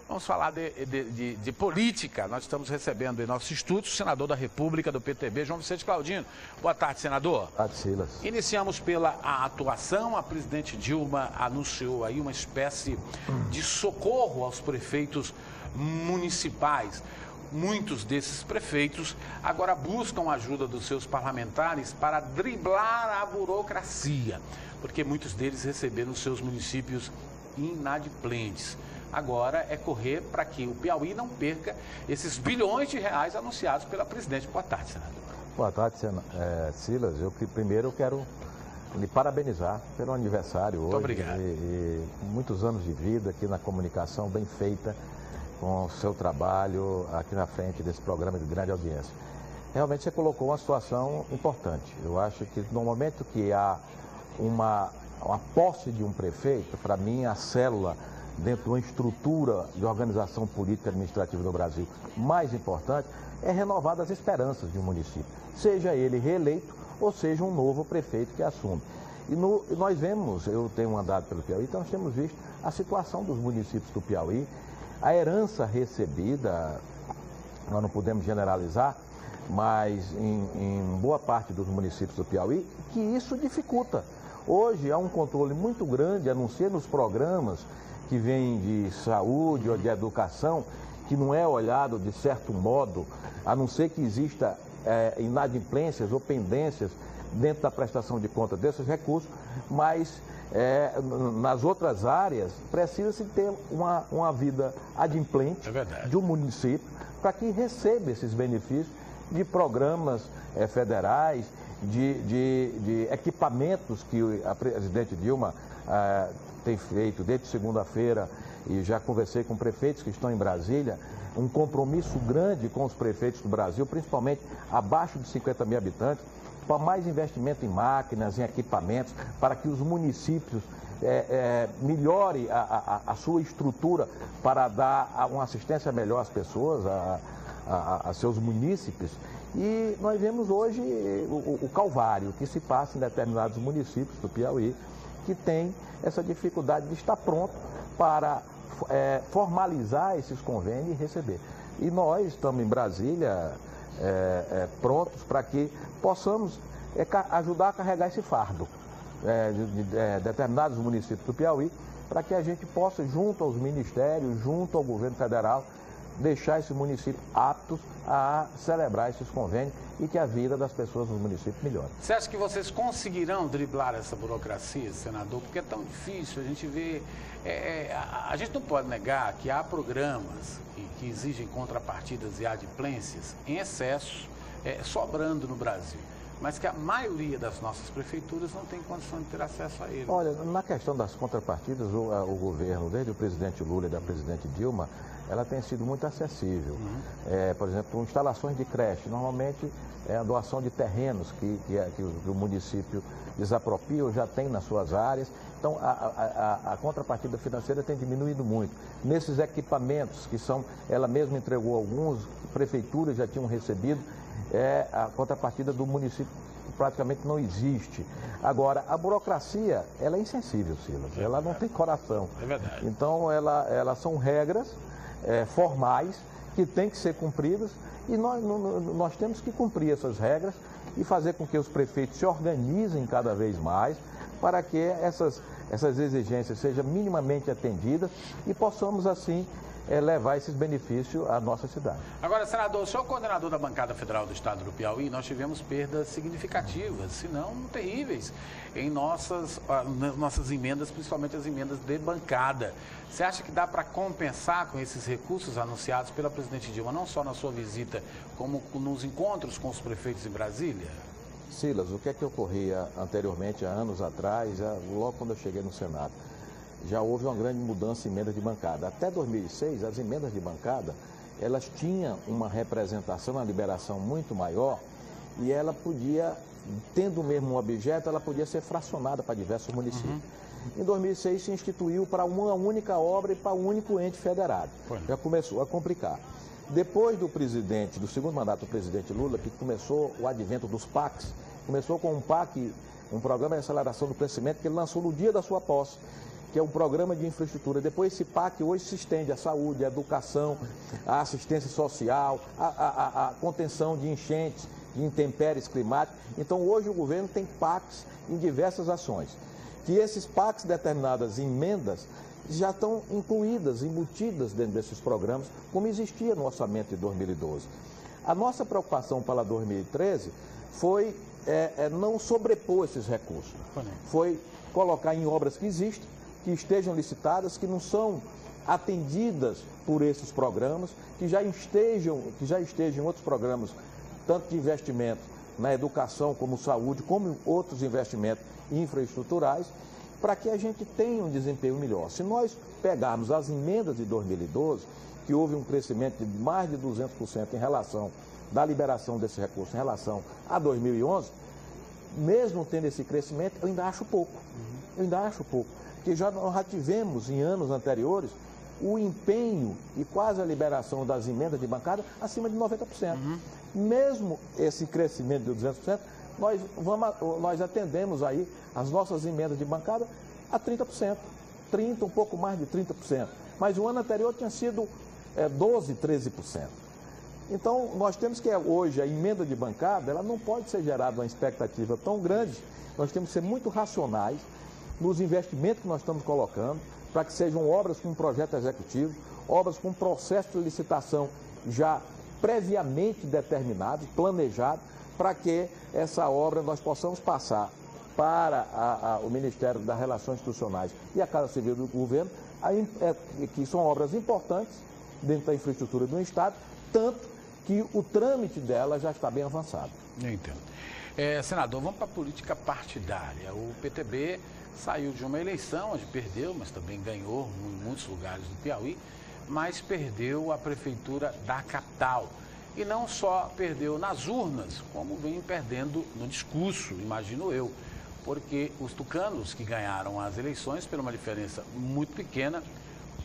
Vamos falar de política. Nós estamos recebendo em nosso estúdio o senador da República do PTB, João Vicente Claudino. Boa tarde, senador. Boa tarde, Silas. Iniciamos pela atuação. A presidente Dilma anunciou aí uma espécie de socorro aos prefeitos municipais. Muitos desses prefeitos agora buscam a ajuda dos seus parlamentares para driblar a burocracia, porque muitos deles receberam seus municípios inadimplentes. Agora é correr para que o Piauí não perca esses bilhões de reais anunciados pela presidente. Boa tarde, senador. Boa tarde, Silas. Primeiro eu quero lhe parabenizar pelo aniversário hoje. Muito obrigado. Muitos anos de vida aqui na comunicação, bem feita, com o seu trabalho aqui na frente desse programa de grande audiência. Realmente você colocou uma situação importante. Eu acho que no momento que há uma posse de um prefeito, para mim a célula dentro de uma estrutura de organização política e administrativa do Brasil mais importante é renovar as esperanças de um município, seja ele reeleito ou seja um novo prefeito que assume. E nós vemos, eu tenho andado pelo Piauí, então nós temos visto a situação dos municípios do Piauí, a herança recebida, nós não podemos generalizar, mas em boa parte dos municípios do Piauí, que isso dificulta. Hoje há um controle muito grande, anuncia nos programas que vêm de saúde ou de educação, que não é olhado de certo modo, a não ser que exista inadimplências ou pendências dentro da prestação de conta desses recursos, mas nas outras áreas precisa-se ter uma vida adimplente de um município para que receba esses benefícios de programas federais, de equipamentos que a presidente Dilma tem feito desde segunda-feira, e já conversei com prefeitos que estão em Brasília, um compromisso grande com os prefeitos do Brasil, principalmente abaixo de 50 mil habitantes, para mais investimento em máquinas, em equipamentos, para que os municípios melhorem a sua estrutura para dar uma assistência melhor às pessoas, a seus munícipes. E nós vemos hoje o calvário que se passa em determinados municípios do Piauí, que tem essa dificuldade de estar pronto para formalizar esses convênios e receber. E nós estamos em Brasília prontos para que possamos ajudar a carregar esse fardo de determinados municípios do Piauí, para que a gente possa, junto aos ministérios, junto ao governo federal, deixar esse município aptos a celebrar esses convênios e que a vida das pessoas no município melhore. Você acha que vocês conseguirão driblar essa burocracia, senador? Porque é tão difícil, a gente vê... a gente não pode negar que há programas que exigem contrapartidas e adimplências em excesso, sobrando no Brasil, mas que a maioria das nossas prefeituras não tem condição de ter acesso a ele. Olha, na questão das contrapartidas, o governo, desde o presidente Lula e da presidente Dilma, ela tem sido muito acessível. Por exemplo, instalações de creche, normalmente é a doação de terrenos que o município desapropria ou já tem nas suas áreas. Então, a contrapartida financeira tem diminuído muito. Nesses equipamentos, ela mesma entregou alguns, prefeituras já tinham recebido, a contrapartida do município praticamente não existe. Agora, a burocracia, ela é insensível, Silas, ela não tem coração. É verdade. Então, elas são regras formais que têm que ser cumpridas e nós temos que cumprir essas regras e fazer com que os prefeitos se organizem cada vez mais para que essas exigências sejam minimamente atendidas e possamos, assim, levar esses benefícios à nossa cidade. Agora, senador, o senhor é coordenador da bancada federal do estado do Piauí, nós tivemos perdas significativas, se não terríveis, em nossas emendas, principalmente as emendas de bancada. Você acha que dá para compensar com esses recursos anunciados pela presidente Dilma, não só na sua visita, como nos encontros com os prefeitos em Brasília? Silas, o que é que ocorria anteriormente, há anos atrás, logo quando eu cheguei no Senado? Já houve uma grande mudança em emendas de bancada. Até 2006, as emendas de bancada, elas tinham uma representação, uma liberação muito maior e ela podia, tendo o mesmo objeto, ela podia ser fracionada para diversos municípios. Em 2006 se instituiu para uma única obra e para um único ente federado. Já começou a complicar. Depois do segundo mandato do presidente Lula, que começou o advento dos PACs, começou com um PAC, um Programa de Aceleração do Crescimento, que ele lançou no dia da sua posse, que é um programa de infraestrutura. Depois esse PAC hoje se estende à saúde, à educação, à assistência social, à contenção de enchentes, de intempéries climáticas. Então hoje o governo tem PACs em diversas ações. Que esses PACs, determinadas emendas, já estão incluídas, embutidas dentro desses programas, como existia no orçamento de 2012. A nossa preocupação para 2013 foi não sobrepor esses recursos, foi colocar em obras que existem, que estejam licitadas, que não são atendidas por esses programas, que já estejam em outros programas, tanto de investimento na educação, como saúde, como outros investimentos infraestruturais, para que a gente tenha um desempenho melhor. Se nós pegarmos as emendas de 2012, que houve um crescimento de mais de 200% em relação da liberação desse recurso em relação a 2011, mesmo tendo esse crescimento, eu ainda acho pouco. Eu ainda acho pouco. Porque nós já tivemos, em anos anteriores, o empenho e quase a liberação das emendas de bancada acima de 90%. Mesmo esse crescimento de 200%, nós atendemos aí as nossas emendas de bancada a 30%. Um pouco mais de 30%. Mas o ano anterior tinha sido 12%, 13%. Então, nós temos que hoje, a emenda de bancada, ela não pode ser gerada uma expectativa tão grande. Nós temos que ser muito racionais nos investimentos que nós estamos colocando, para que sejam obras com projeto executivo, obras com processo de licitação já previamente determinado, planejado, para que essa obra nós possamos passar para o Ministério das Relações Institucionais e a Casa Civil do Governo, que são obras importantes dentro da infraestrutura do Estado, tanto que o trâmite dela já está bem avançado. Eu entendo. Senador, vamos para a política partidária. O PTB saiu de uma eleição onde perdeu, mas também ganhou em muitos lugares do Piauí, mas perdeu a prefeitura da capital. E não só perdeu nas urnas, como vem perdendo no discurso, imagino eu, porque os tucanos que ganharam as eleições, por uma diferença muito pequena,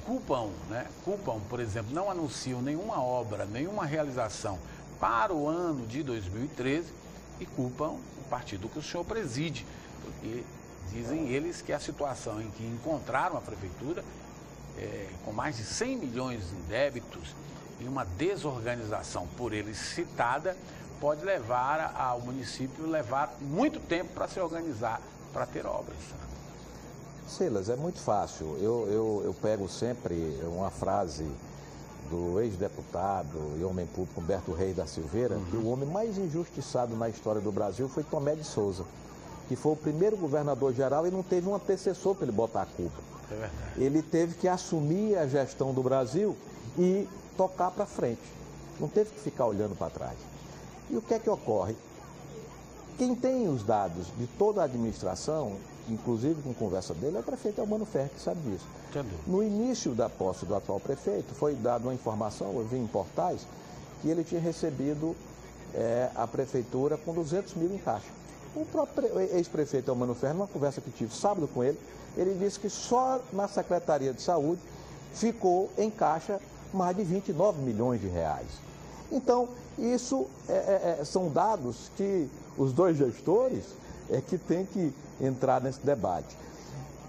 culpam, por exemplo, não anunciam nenhuma obra, nenhuma realização para o ano de 2013 e culpam o partido que o senhor preside, porque dizem eles que a situação em que encontraram a prefeitura, com mais de 100 milhões em débitos e uma desorganização por eles citada, pode levar ao município muito tempo para se organizar, para ter obras. Silas, é muito fácil. Eu pego sempre uma frase do ex-deputado e homem público Humberto Reis da Silveira, que o homem mais injustiçado na história do Brasil foi Tomé de Souza, que foi o primeiro governador geral e não teve um antecessor para ele botar a culpa. É verdade. Ele teve que assumir a gestão do Brasil e tocar para frente. Não teve que ficar olhando para trás. E o que é que ocorre? Quem tem os dados de toda a administração, inclusive com conversa dele, é o prefeito Elmano Ferri, que sabe disso. No início da posse do atual prefeito, foi dada uma informação, eu vi em portais, que ele tinha recebido a prefeitura com 200 mil em caixa. O próprio ex-prefeito Elmano Ferri, numa conversa que tive sábado com ele, ele disse que só na Secretaria de Saúde ficou em caixa mais de 29 milhões de reais. Então, isso são dados que os dois gestores que têm que entrar nesse debate.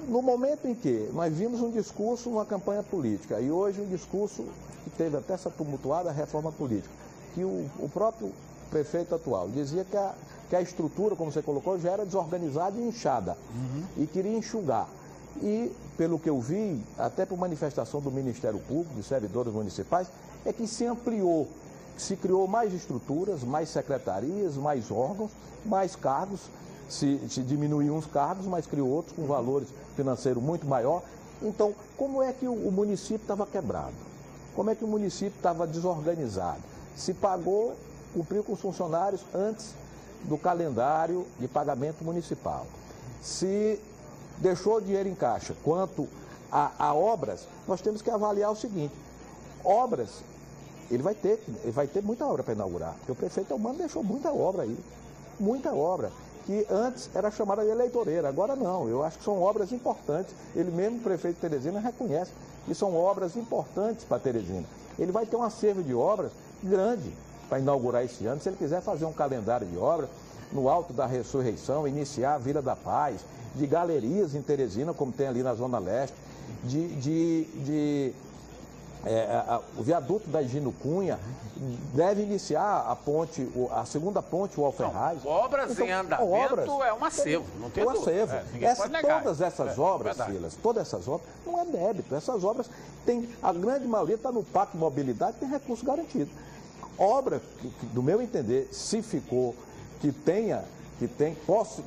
No momento em que nós vimos um discurso, uma campanha política, e hoje um discurso que teve até essa tumultuada reforma política, que o próprio prefeito atual dizia que a estrutura, como você colocou, já era desorganizada e inchada, e queria enxugar. E, pelo que eu vi, até por manifestação do Ministério Público, dos servidores municipais, é que se ampliou, se criou mais estruturas, mais secretarias, mais órgãos, mais cargos, se diminuiu uns cargos, mas criou outros com valores financeiros muito maior. Então, como é que o município estava quebrado? Como é que o município estava desorganizado? Se pagou, cumpriu com os funcionários antes do calendário de pagamento municipal. Se deixou dinheiro em caixa. Quanto a obras, nós temos que avaliar o seguinte: obras, ele vai ter muita obra para inaugurar, porque o prefeito Elmano deixou muita obra aí, muita obra, que antes era chamada de eleitoreira, agora não. Eu acho que são obras importantes. Ele mesmo, o prefeito de Teresina, reconhece que são obras importantes para Teresina. Ele vai ter um acervo de obras grande para inaugurar esse ano. Se ele quiser fazer um calendário de obras, no Alto da Ressurreição, iniciar a Vila da Paz, de galerias em Teresina, como tem ali na Zona Leste, o viaduto da Higino Cunha, deve iniciar a ponte, a segunda ponte, o Alferraz. Obras então, em andamento é um acervo, não tem dúvida. Todas essas obras, Silas, todas essas obras, não é débito. Essas obras têm, a grande maioria está no Pacto de Mobilidade, tem recurso garantido. Obra que, do meu entender, se ficou,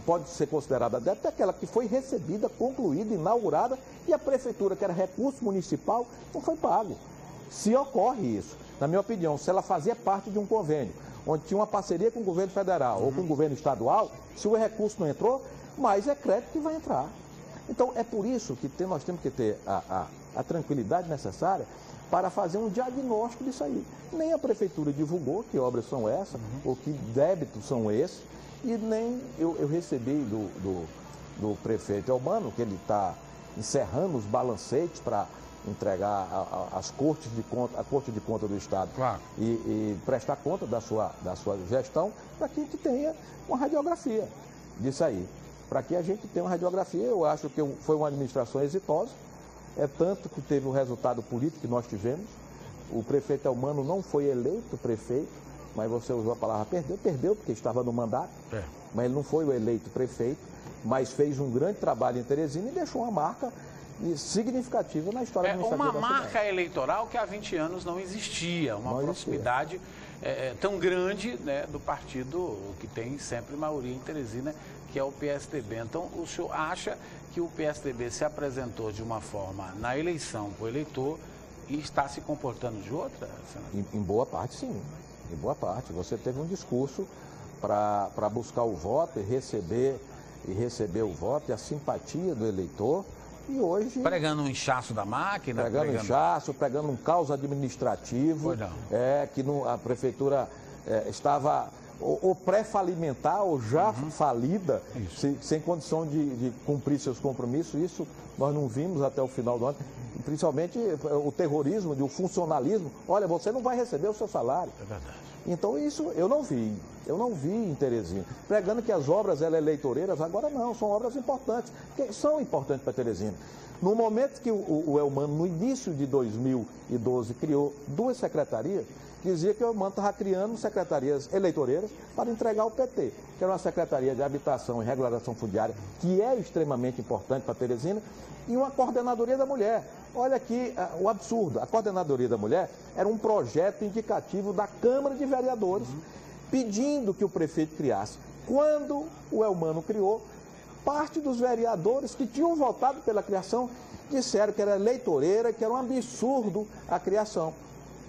pode ser considerada débito, é aquela que foi recebida, concluída, inaugurada, e a prefeitura, que era recurso municipal, não foi pago. Se ocorre isso, na minha opinião, se ela fazia parte de um convênio, onde tinha uma parceria com o governo federal ou com o governo estadual, se o recurso não entrou, mais é crédito que vai entrar. Então, é por isso que nós temos que ter a tranquilidade necessária para fazer um diagnóstico disso aí. Nem a prefeitura divulgou que obras são essas, ou que débitos são esses, e nem eu recebi do prefeito Elmano, que ele está encerrando os balancetes para entregar às cortes de conta, a Corte de Conta do Estado, claro, e prestar conta da sua gestão, para que a gente tenha uma radiografia disso aí. Para que a gente tenha uma radiografia, eu acho que foi uma administração exitosa, é tanto que teve o resultado político que nós tivemos. O prefeito Elmano não foi eleito prefeito, mas você usou a palavra perdeu porque estava no mandato, mas ele não foi o eleito prefeito, mas fez um grande trabalho em Teresina e deixou uma marca significativa na história administrativa da cidade. Uma marca eleitoral que há 20 anos não existia, uma proximidade tão grande, né, do partido que tem sempre maioria em Teresina, que é o PSDB. Então, o senhor acha que o PSDB se apresentou de uma forma na eleição para o eleitor e está se comportando de outra, senador? Em boa parte, sim. Em boa parte. Você teve um discurso para buscar o voto e receber o voto e a simpatia do eleitor. E hoje... Pregando um inchaço da máquina? Pregando um caos administrativo. Que a prefeitura estava ou pré-falimentar ou já falida, sem condição de cumprir seus compromissos. Isso nós não vimos até o final do ano. Principalmente o terrorismo, o funcionalismo. Olha, você não vai receber o seu salário. É verdade. Então isso eu não vi em Teresina. Pregando que as obras eleitoreiras, agora não, são obras importantes, que são importantes para Teresina. No momento que o Elmano, no início de 2012, criou 2 secretarias, dizia que o Elmano estava criando secretarias eleitoreiras para entregar ao PT, que era uma secretaria de habitação e regularização fundiária, que é extremamente importante para Teresina, e uma coordenadoria da mulher. Olha aqui o absurdo, a coordenadoria da mulher era um projeto indicativo da Câmara de Vereadores, pedindo que o prefeito criasse. Quando o Elmano criou, parte dos vereadores que tinham votado pela criação disseram que era eleitoreira, que era um absurdo a criação.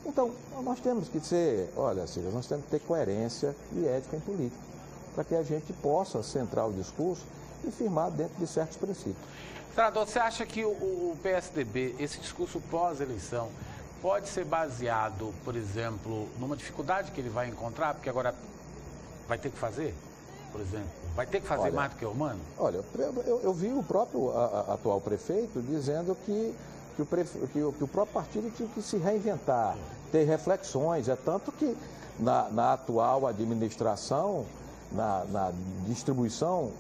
Então, nós temos que ser, olha, Cília, nós temos que ter coerência e ética em política, para que a gente possa centrar o discurso e firmar dentro de certos princípios. Senador, você acha que o PSDB, esse discurso pós-eleição, pode ser baseado, por exemplo, numa dificuldade que ele vai encontrar, porque agora vai ter que fazer, por exemplo? Vai ter que fazer mais do que o Elmano? Olha, eu vi o próprio atual prefeito dizendo que o próprio partido tinha que se reinventar, ter reflexões. É tanto que na atual administração, na distribuição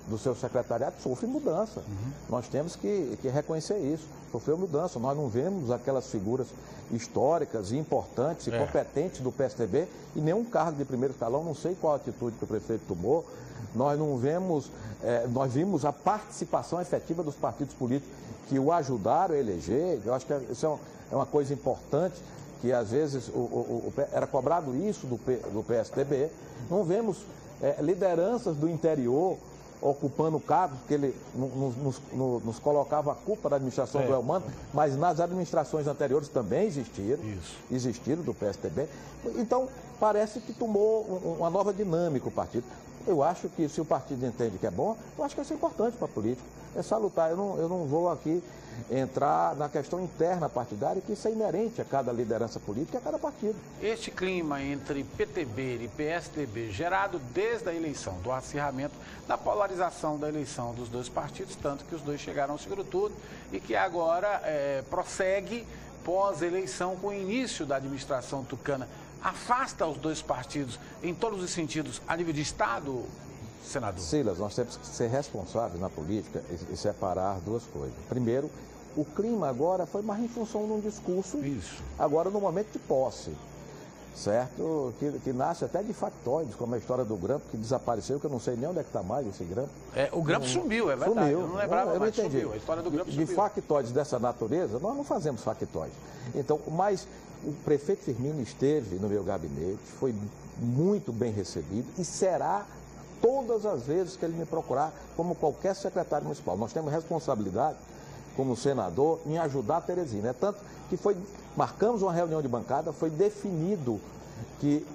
do seu secretariado, sofre mudança. Nós temos que reconhecer isso. Sofreu mudança. Nós não vemos aquelas figuras históricas e importantes e competentes do PSDB e nenhum cargo de primeiro escalão. Não sei qual a atitude que o prefeito tomou. Nós não vemos, nós vimos a participação efetiva dos partidos políticos que o ajudaram a eleger. Eu acho que isso é uma coisa importante, que às vezes era cobrado isso do PSDB. Não vemos lideranças do interior ocupando cargos, porque ele nos colocava a culpa da administração do Elmano, mas nas administrações anteriores também existiram do PSDB. Então, parece que tomou uma nova dinâmica o partido. Eu acho que se o partido entende que é bom, eu acho que isso é importante para a política. É salutar. Eu não vou aqui entrar na questão interna partidária, que isso é inerente a cada liderança política e a cada partido. Este clima entre PTB e PSDB, gerado desde a eleição, do acirramento, da polarização da eleição dos dois partidos, tanto que os dois chegaram ao segundo turno e que agora prossegue pós-eleição, com o início da administração tucana, afasta os dois partidos em todos os sentidos, a nível de Estado, senador? Silas, nós temos que ser responsáveis na política e separar duas coisas. Primeiro, o clima agora foi mais em função de um discurso, agora no momento de posse, certo? Que nasce até de factoides, como a história do grampo, que desapareceu, que eu não sei nem onde é que está mais esse grampo. O grampo sumiu, é verdade. Sumiu. Eu não lembrava, eu não entendi. Sumiu. A história do grampo sumiu. De factoides dessa natureza, nós não fazemos factoides. Então, mas o prefeito Firmino esteve no meu gabinete, foi muito bem recebido e será todas as vezes que ele me procurar, como qualquer secretário municipal. Nós temos responsabilidade, como senador, em ajudar a Teresina. É tanto que marcamos uma reunião de bancada, foi definido que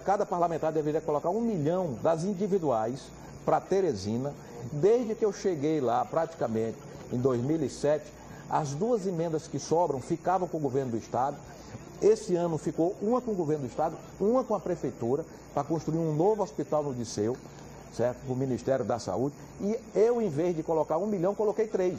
cada parlamentar deveria colocar 1 milhão das individuais para Teresina. Desde que eu cheguei lá, praticamente, em 2007, as 2 emendas que sobram ficavam com o governo do Estado. Esse ano ficou uma com o governo do Estado, uma com a Prefeitura, para construir um novo hospital no Disseu, certo? Com o Ministério da Saúde. E eu, em vez de colocar 1 milhão, coloquei 3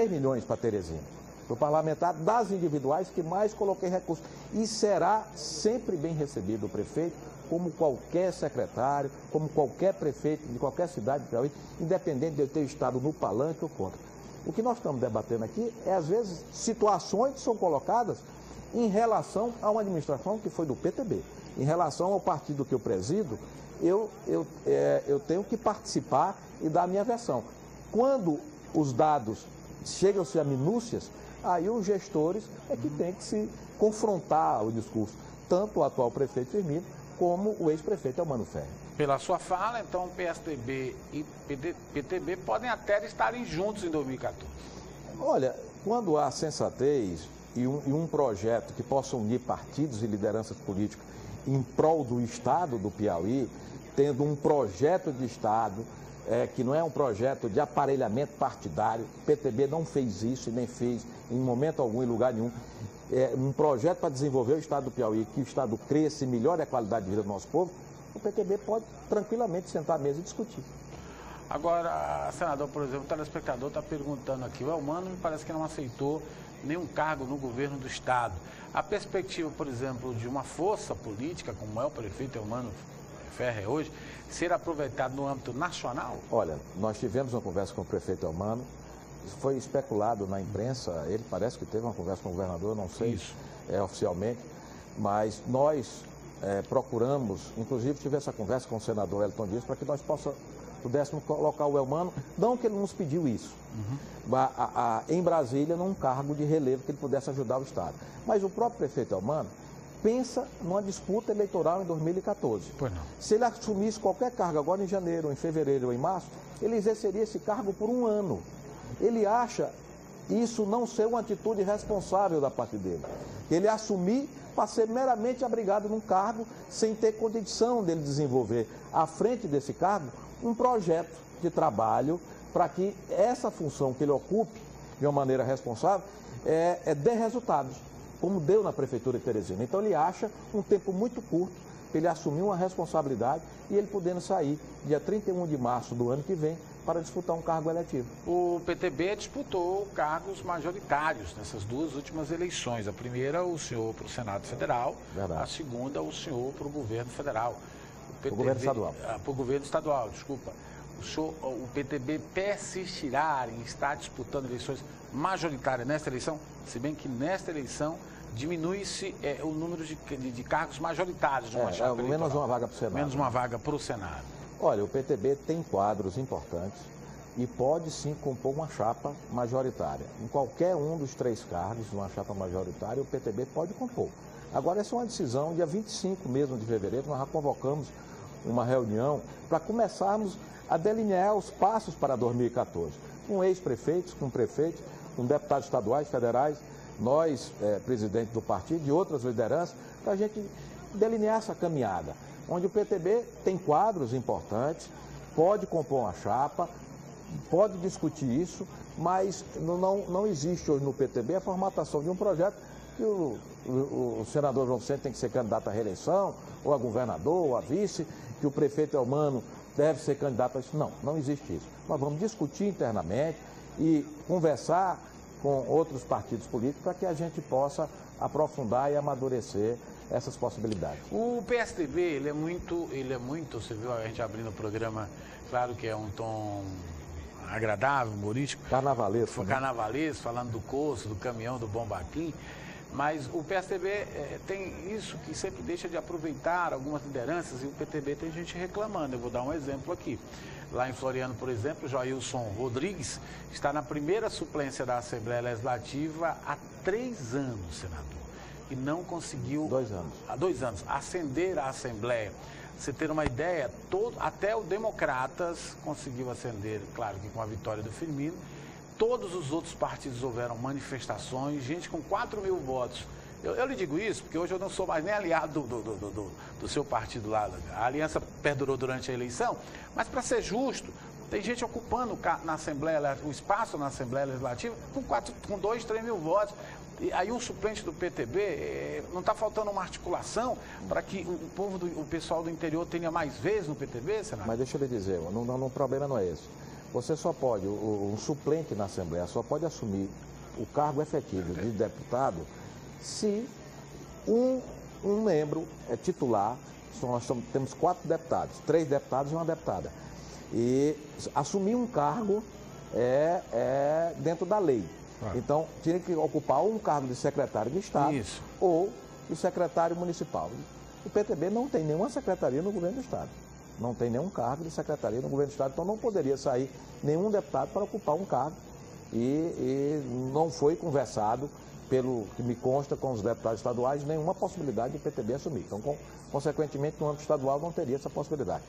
milhões para Teresina. O parlamentar das individuais que mais coloquei recursos. E será sempre bem recebido o prefeito, como qualquer secretário, como qualquer prefeito de qualquer cidade de Piauí, independente de eu ter estado no palanque ou contra. O que nós estamos debatendo aqui é, às vezes, situações que são colocadas em relação a uma administração que foi do PTB. Em relação ao partido que eu presido, eu tenho que participar e dar a minha versão. Quando os dados chegam-se a minúcias, aí os gestores é que tem que se confrontar o discurso, tanto o atual prefeito Firmino como o ex-prefeito Elmano Ferri. Pela sua fala, então, PSDB e PTB podem até estarem juntos em 2014. Olha, quando há sensatez e um projeto que possa unir partidos e lideranças políticas em prol do Estado do Piauí, tendo um projeto de Estado, que não é um projeto de aparelhamento partidário, o PTB não fez isso e nem fez em momento algum, em lugar nenhum, um projeto para desenvolver o Estado do Piauí, que o Estado cresça e melhore a qualidade de vida do nosso povo, o PTB pode tranquilamente sentar à mesa e discutir. Agora, senador, por exemplo, o telespectador está perguntando aqui, o Elmano me parece que não aceitou nenhum cargo no governo do Estado. A perspectiva, por exemplo, de uma força política, como é o prefeito Elmano Ferri hoje, ser aproveitado no âmbito nacional? Olha, nós tivemos uma conversa com o prefeito Elmano, foi especulado na imprensa, ele parece que teve uma conversa com o governador, não sei oficialmente, mas nós procuramos, inclusive tive essa conversa com o senador Elton Dias, para que nós pudéssemos colocar o Elmano, não que ele nos pediu isso, em Brasília, num cargo de relevo que ele pudesse ajudar o Estado. Mas o próprio prefeito Elmano pensa numa disputa eleitoral em 2014. Pois não. Se ele assumisse qualquer cargo agora em janeiro, em fevereiro ou em março, ele exerceria esse cargo por 1 ano. Ele acha isso não ser uma atitude responsável da parte dele. Ele assumir para ser meramente abrigado num cargo sem ter condição dele desenvolver, à frente desse cargo, um projeto de trabalho para que essa função que ele ocupe de uma maneira responsável dê resultados, como deu na Prefeitura de Teresina. Então ele acha um tempo muito curto para ele assumir uma responsabilidade e ele podendo sair dia 31 de março do ano que vem para disputar um cargo eletivo. O PTB disputou cargos majoritários nessas 2 últimas eleições. A primeira, o senhor para o Senado Federal. Verdade. A segunda, o senhor para o governo federal. O governo estadual. Para o governo estadual, desculpa. O PTB persistirá em estar disputando eleições majoritárias nesta eleição, se bem que nesta eleição diminui-se o número de cargos majoritários de uma chapa eleitoral. Menos uma vaga para o Senado. Menos uma vaga para o Senado. Olha, o PTB tem quadros importantes e pode sim compor uma chapa majoritária. Em qualquer um dos 3 cargos de uma chapa majoritária, o PTB pode compor. Agora, essa é uma decisão, dia 25 mesmo de fevereiro, nós já convocamos uma reunião para começarmos a delinear os passos para 2014. Com ex-prefeitos, com prefeitos, com deputados estaduais, federais, nós, presidente do partido e outras lideranças, para a gente delinear essa caminhada, onde o PTB tem quadros importantes, pode compor uma chapa, pode discutir isso, mas não existe hoje no PTB a formatação de um projeto que o senador João Vicente tem que ser candidato à reeleição, ou a governador, ou a vice, que o prefeito Elmano deve ser candidato a isso. Não existe isso. Nós vamos discutir internamente e conversar com outros partidos políticos para que a gente possa aprofundar e amadurecer essas possibilidades. O PSDB, ele é muito, você viu a gente abrindo o programa, claro que é um tom agradável, humorístico. Carnavalesco. Carnavalesco, falando do curso, do caminhão, do Bombaquim. Mas o PSDB tem isso que sempre deixa de aproveitar algumas lideranças e o PTB tem gente reclamando. Eu vou dar um exemplo aqui. Lá em Floriano, por exemplo, Joilson Rodrigues está na primeira suplência da Assembleia Legislativa há 3 anos, senador. E não conseguiu... 2 anos. Há 2 anos. Ascender a Assembleia. Você ter uma ideia, até o Democratas conseguiu ascender, claro que com a vitória do Firmino. Todos os outros partidos houveram manifestações, gente com 4 mil votos. Eu lhe digo isso porque hoje eu não sou mais nem aliado do seu partido lá. A aliança perdurou durante a eleição, mas para ser justo, tem gente ocupando na Assembleia, o espaço na Assembleia Legislativa com 2, 3 mil votos. E aí um suplente do PTB, não está faltando uma articulação para que o pessoal do interior tenha mais vezes no PTB, senador? Mas deixa eu lhe dizer, o problema não é esse. Você só pode, um suplente na Assembleia só pode assumir o cargo efetivo de deputado se um membro é titular. Nós temos 4 deputados, 3 deputados e uma deputada. E assumir um cargo é dentro da lei. Então, tinha que ocupar um cargo de secretário de Estado ou de secretário municipal. O PTB não tem nenhuma secretaria no governo do Estado. Não tem nenhum cargo de secretaria no governo do Estado, então não poderia sair nenhum deputado para ocupar um cargo. E não foi conversado, pelo que me consta, com os deputados estaduais, nenhuma possibilidade de o PTB assumir. Então, consequentemente, no âmbito estadual não teria essa possibilidade.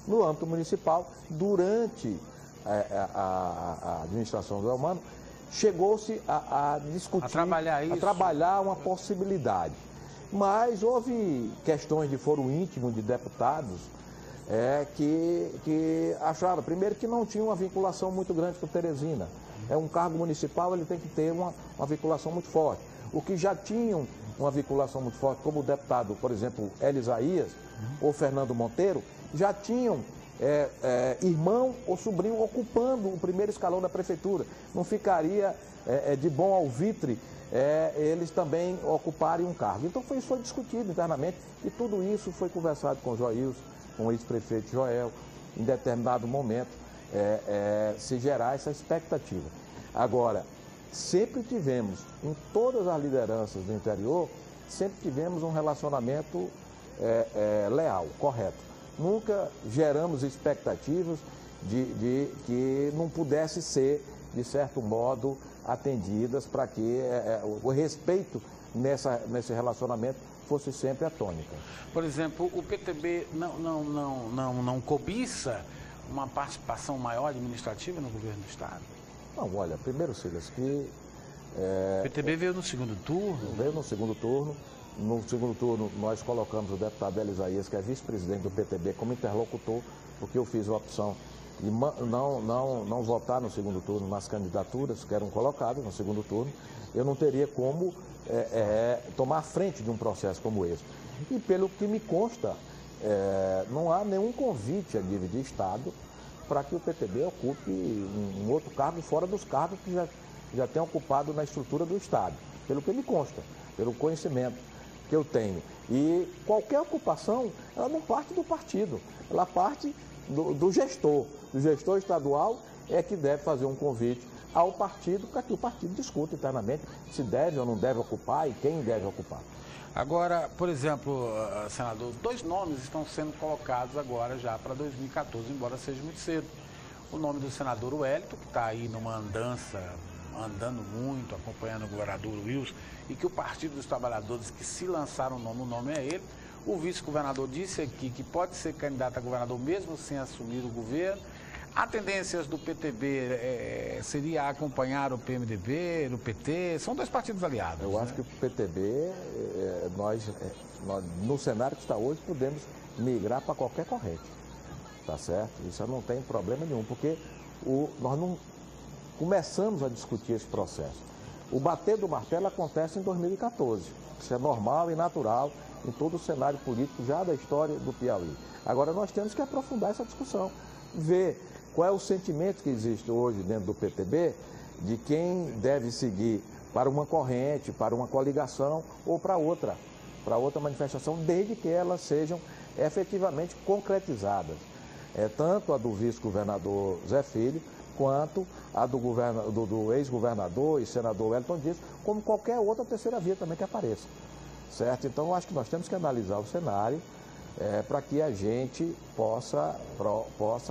No âmbito municipal, durante a administração do Elmano, chegou-se a discutir, a trabalhar uma possibilidade. Mas houve questões de foro íntimo de deputados que acharam, primeiro, que não tinha uma vinculação muito grande com Teresina. É um cargo municipal, ele tem que ter uma vinculação muito forte. O que já tinham uma vinculação muito forte, como o deputado, por exemplo, Elisaías ou Fernando Monteiro, já tinham irmão ou sobrinho ocupando o primeiro escalão da prefeitura. Não ficaria de bom alvitre eles também ocuparem um cargo. Então isso foi discutido internamente e tudo isso foi conversado com o Joilson, com o ex-prefeito Joel, em determinado momento se gerar essa expectativa. Agora, sempre tivemos, em todas as lideranças do interior, sempre tivemos um relacionamento leal, correto. Nunca geramos expectativas de que não pudesse ser, de certo modo, atendidas para que o respeito nesse relacionamento fosse sempre a tônica. Por exemplo, o PTB não cobiça uma participação maior administrativa no governo do Estado? Não, olha, primeiro, Silas, que... O PTB veio no segundo turno? Veio no segundo turno. No segundo turno, nós colocamos o deputado Elisaías, que é vice-presidente do PTB, como interlocutor, porque eu fiz a opção de não votar no segundo turno nas candidaturas que eram colocadas no segundo turno. Eu não teria como tomar frente de um processo como esse. E pelo que me consta, não há nenhum convite a nível de Estado para que o PTB ocupe um outro cargo fora dos cargos que já tem ocupado na estrutura do Estado. Pelo que me consta, pelo conhecimento que eu tenho. E qualquer ocupação, ela não parte do partido, ela parte do gestor. O gestor estadual é que deve fazer um convite ao partido para que o partido discuta internamente se deve ou não deve ocupar e quem deve ocupar. Agora, por exemplo, senador, 2 nomes estão sendo colocados agora já para 2014, embora seja muito cedo. O nome do senador Wellington, que está aí numa andança, andando muito, acompanhando o governador Wilson, e que o Partido dos Trabalhadores que se lançaram o nome é ele. O vice-governador disse aqui que pode ser candidato a governador mesmo sem assumir o governo. Há tendências do PTB seria acompanhar o PMDB, o PT, são 2 partidos aliados. Eu acho que o PTB, nós, no cenário que está hoje, podemos migrar para qualquer corrente, tá certo? Isso não tem problema nenhum, porque nós não começamos a discutir esse processo. O bater do martelo acontece em 2014, isso é normal e natural em todo o cenário político já da história do Piauí. Agora nós temos que aprofundar essa discussão, ver qual é o sentimento que existe hoje dentro do PTB de quem deve seguir para uma corrente, para uma coligação ou para outra manifestação, desde que elas sejam efetivamente concretizadas. Tanto a do vice-governador Zé Filho, quanto a do ex-governador e senador Wellington Dias, como qualquer outra terceira via também que apareça. Certo? Então, eu acho que nós temos que analisar o cenário para que a gente possa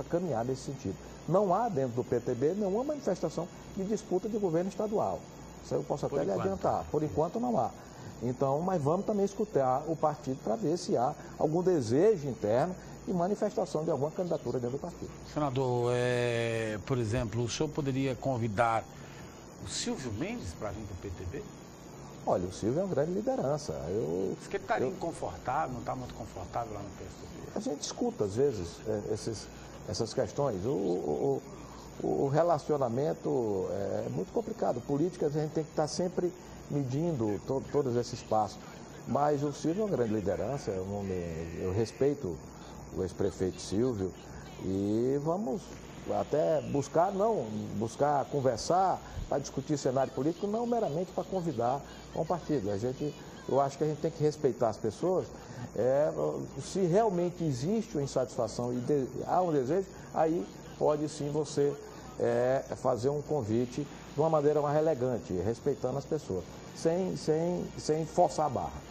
caminhar nesse sentido. Não há dentro do PTB nenhuma manifestação de disputa de governo estadual. Isso eu posso até lhe adiantar. Por enquanto não há. Então, mas vamos também escutar o partido para ver se há algum desejo interno e manifestação de alguma candidatura dentro do partido. Senador, por exemplo, o senhor poderia convidar o Silvio Mendes para vir para o PTB? Olha, o Silvio é uma grande liderança. Diz que ele estaria inconfortável, não está muito confortável lá no PSDB. A gente escuta, às vezes, essas questões. O relacionamento é muito complicado. Política, a gente tem que estar sempre medindo todos esses passos. Mas o Silvio é uma grande liderança, eu respeito o ex-prefeito Silvio e vamos até buscar conversar para discutir cenário político, não meramente para convidar um partido. Eu acho que a gente tem que respeitar as pessoas. Se realmente existe uma insatisfação e há um desejo, aí pode sim você fazer um convite de uma maneira mais elegante, respeitando as pessoas, sem forçar a barra.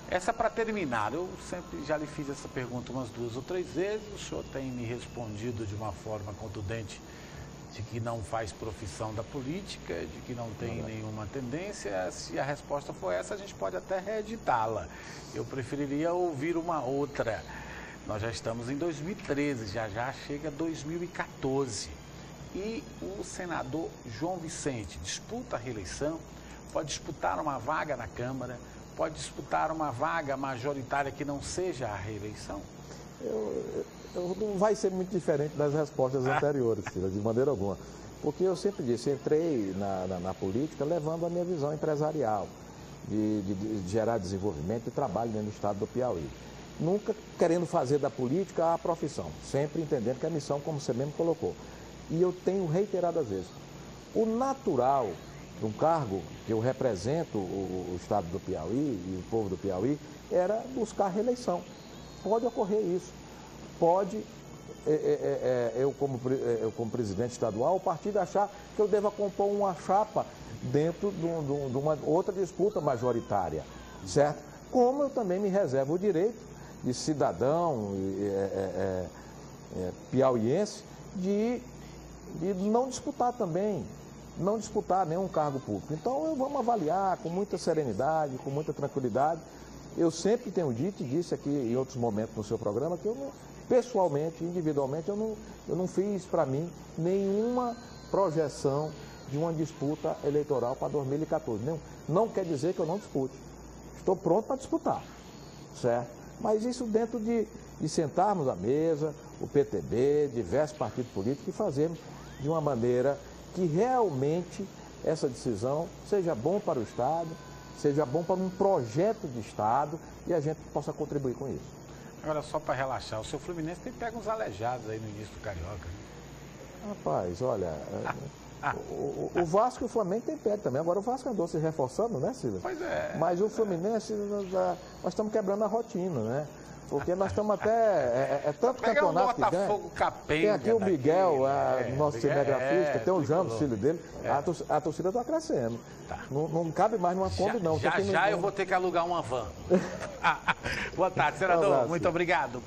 Essa para terminar, eu sempre já lhe fiz essa pergunta umas 2 ou 3 vezes, o senhor tem me respondido de uma forma contundente de que não faz profissão da política, de que não tem nenhuma tendência. Se a resposta for essa, a gente pode até reeditá-la. Eu preferiria ouvir uma outra. Nós já estamos em 2013, já chega 2014. E o senador João Vicente disputa a reeleição, pode disputar uma vaga na Câmara, pode disputar uma vaga majoritária que não seja a reeleição? Não vai ser muito diferente das respostas anteriores, Cida, de maneira alguma. Porque eu sempre disse, entrei na política levando a minha visão empresarial, de gerar desenvolvimento e trabalho dentro do estado do Piauí. Nunca querendo fazer da política a profissão, sempre entendendo que é a missão, como você mesmo colocou. E eu tenho reiteradas vezes, o natural de um cargo que eu represento o estado do Piauí e o povo do Piauí era buscar a reeleição. Pode ocorrer isso. Pode, eu como presidente estadual, o partido achar que eu deva compor uma chapa dentro de uma outra disputa majoritária, certo? Como eu também me reservo o direito de cidadão piauiense de não disputar também, não disputar nenhum cargo público. Então, vamos avaliar com muita serenidade, com muita tranquilidade. Eu sempre tenho dito e disse aqui em outros momentos no seu programa que eu, pessoalmente, individualmente, eu não fiz para mim nenhuma projeção de uma disputa eleitoral para 2014. Não quer dizer que eu não dispute. Estou pronto para disputar, certo? Mas isso dentro de sentarmos à mesa, o PTB, diversos partidos políticos, e fazermos de uma maneira que realmente essa decisão seja bom para o Estado, seja bom para um projeto de Estado e a gente possa contribuir com isso. Agora, só para relaxar, o seu Fluminense tem pego uns aleijados aí no início do Carioca. Rapaz, olha, o Vasco e o Flamengo tem pego também. Agora o Vasco andou se reforçando, né, Silas? Pois é. Mas o Fluminense, nós estamos quebrando a rotina, né? Porque nós estamos até... tanto campeonato que ganha. Tem aqui o Miguel, nosso cinegrafista, tem o Jambos, filho dele. A torcida está crescendo. Tá. Não cabe mais numa Kombi, não. Já eu vou ter que alugar uma van. Boa tarde, senador. Muito obrigado.